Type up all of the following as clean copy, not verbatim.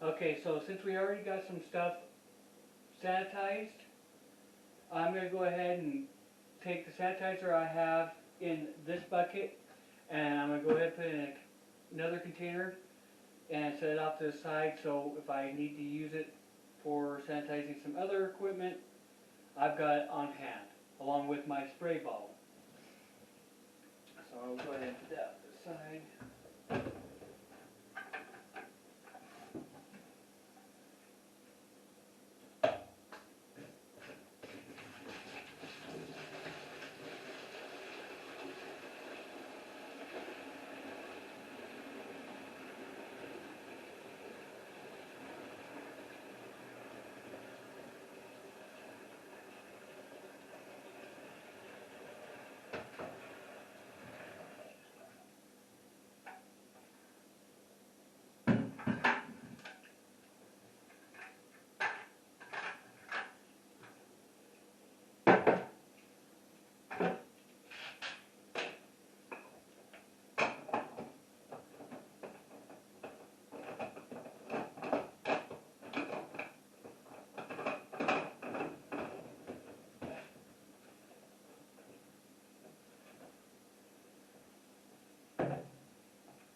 Okay, so since we already got some stuff sanitized, I'm going to go ahead and take the sanitizer I have in this bucket, and I'm going to go ahead and put it in another container and set it off to the side, so if I need to use it for sanitizing some other equipment, I've got it on hand, along with my spray bottle. So I'll go ahead and put that to the side.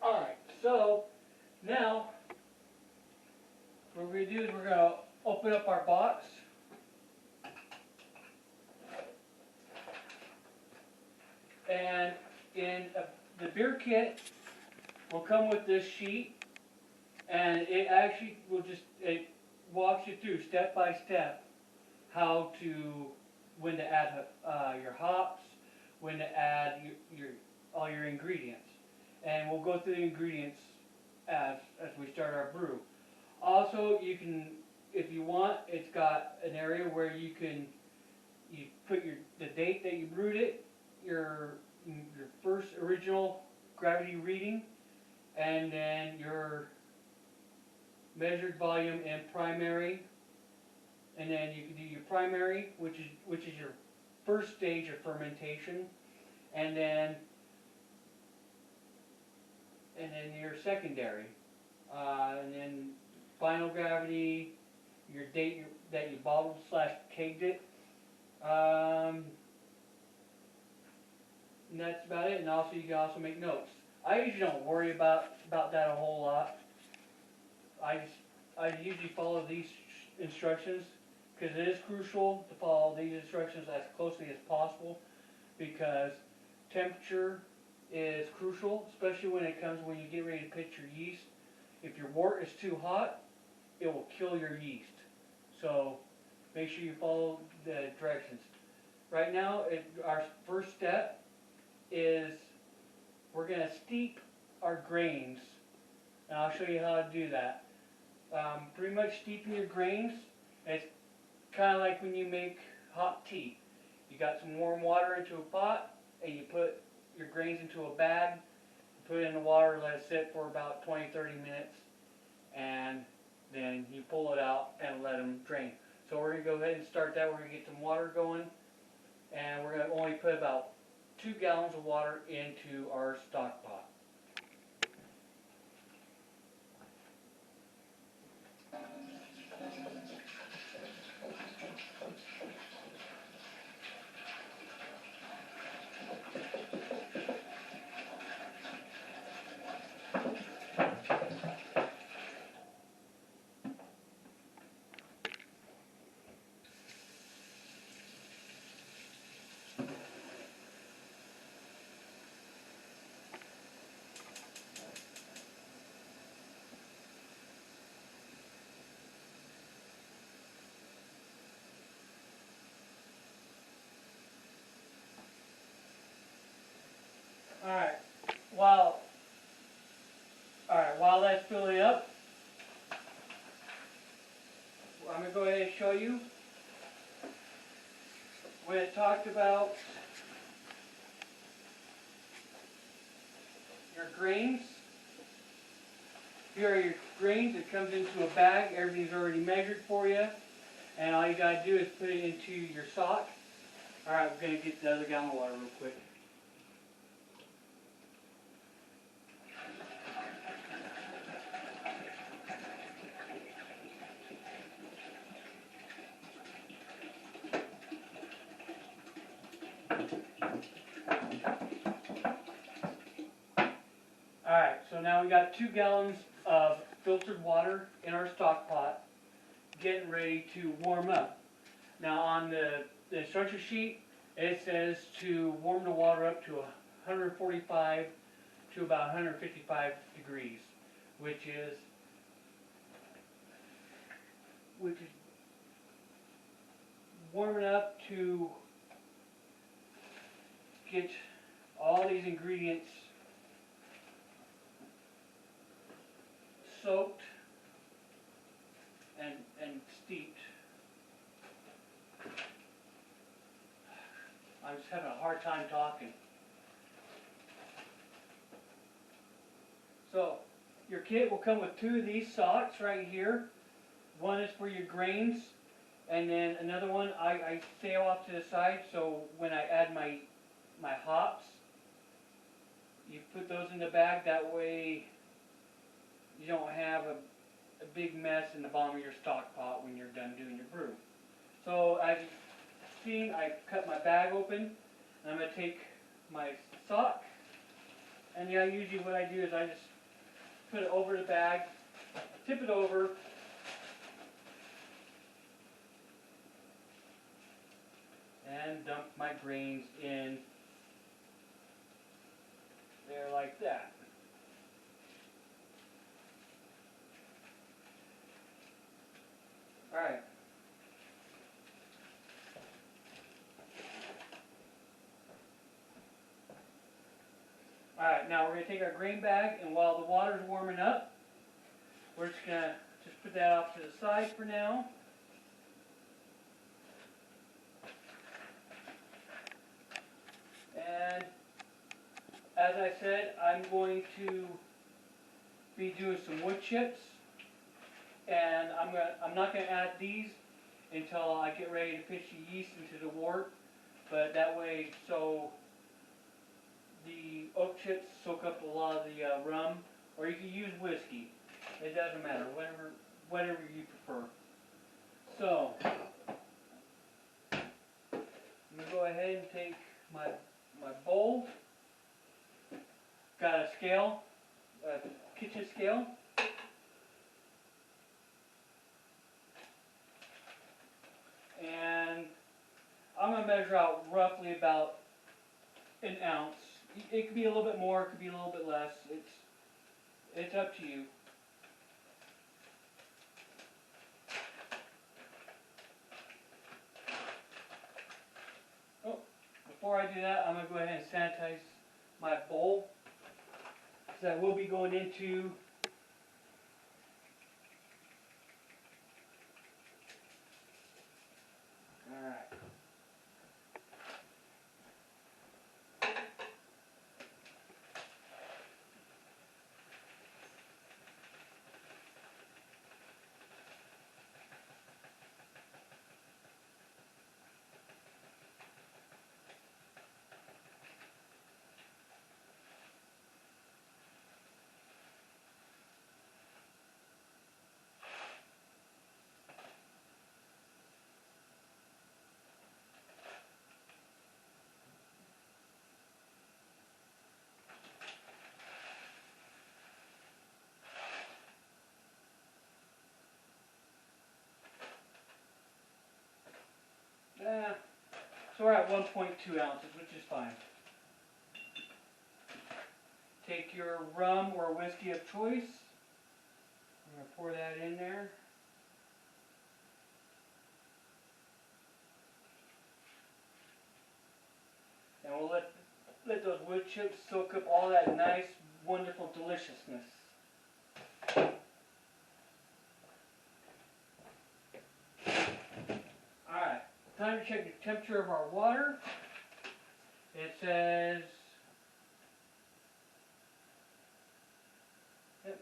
Alright, so now what we're going to do is we're going to open up our box. And in the beer kit will come with this sheet, and it actually will it walks you through step by step how to, when to add your hops, when to add all your ingredients. And we'll go through the ingredients as we start our brew. Also, you can, if you want, it's got an area where you put the date that you brewed it, your first original gravity reading, and then your measured volume in primary, and then you can do your primary, which is your first stage of fermentation, and then your secondary, and then final gravity, your date that you bottled / kegged it, and that's about it. And also, you can also make notes. I usually don't worry about that a whole lot. I usually follow these instructions because it is crucial to follow these instructions as closely as possible, because temperature is crucial, especially when you get ready to pitch your yeast. If your wort is too hot, it will kill your yeast. So make sure you follow the directions. Right now, our first step is we're going to steep our grains, and I'll show you how to do that. Pretty much steeping your grains, it's kind of like when you make hot tea. You got some warm water into a pot, and you put your grains into a bag, put it in the water, let it sit for about 20-30 minutes, and then you pull it out and let them drain. So we're going to go ahead and start that. We're going to get some water going, and we're going to only put about 2 gallons of water into our stock pot. While that's filling up, I'm going to go ahead and show you when it talked about your grains. Here are your grains. It comes into a bag. Everything's already measured for you, and all you got to do is put it into your sock. All right, we're going to get the other gallon of water real quick. now we got 2 gallons of filtered water in our stock pot, getting ready to warm up. Now on the instruction sheet, it says to warm the water up to 145 to about 155 degrees, which is warming up to get all these ingredients soaked and steeped. I'm just having a hard time talking. So, your kit will come with 2 of these socks right here. One is for your grains, and then another one I sail off to the side, so when I add my hops, you put those in the bag. That way you don't have a big mess in the bottom of your stock pot when you're done doing your brew. So as you've seen, I cut my bag open, and I'm going to take my sock, and yeah, usually what I do is I just put it over the bag, tip it over, and dump my grains in there like that. Alright. Alright, now we're going to take our grain bag, and while the water's warming up, we're just going to put that off to the side for now. And as I said, I'm going to be doing some wood chips, and I'm not going to add these until I get ready to pitch the yeast into the wort, but that way, so the oak chips soak up a lot of the rum, or you can use whiskey. It doesn't matter, whatever you prefer. So I'm going to go ahead and take my bowl. Got a scale, a kitchen scale. And I'm going to measure out roughly about an ounce. It could be a little bit more, it could be a little bit less. It's up to you. Oh, before I do that, I'm going to go ahead and sanitize my bowl, because I will be going into so we're at 1.2 ounces, which is fine. Take your rum or whiskey of choice. I'm going to pour that in there. And we'll let those wood chips soak up all that nice, wonderful deliciousness. Alright, time to check the temperature of our water. It says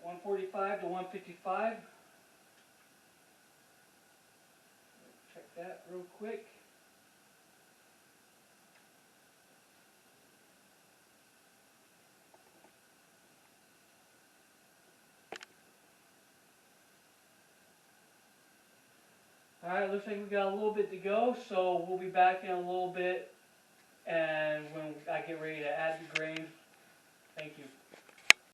145 to 155. Check that real quick. Alright, looks like we got a little bit to go, so we'll be back in a little bit, and when I get ready to add the grain. Thank you.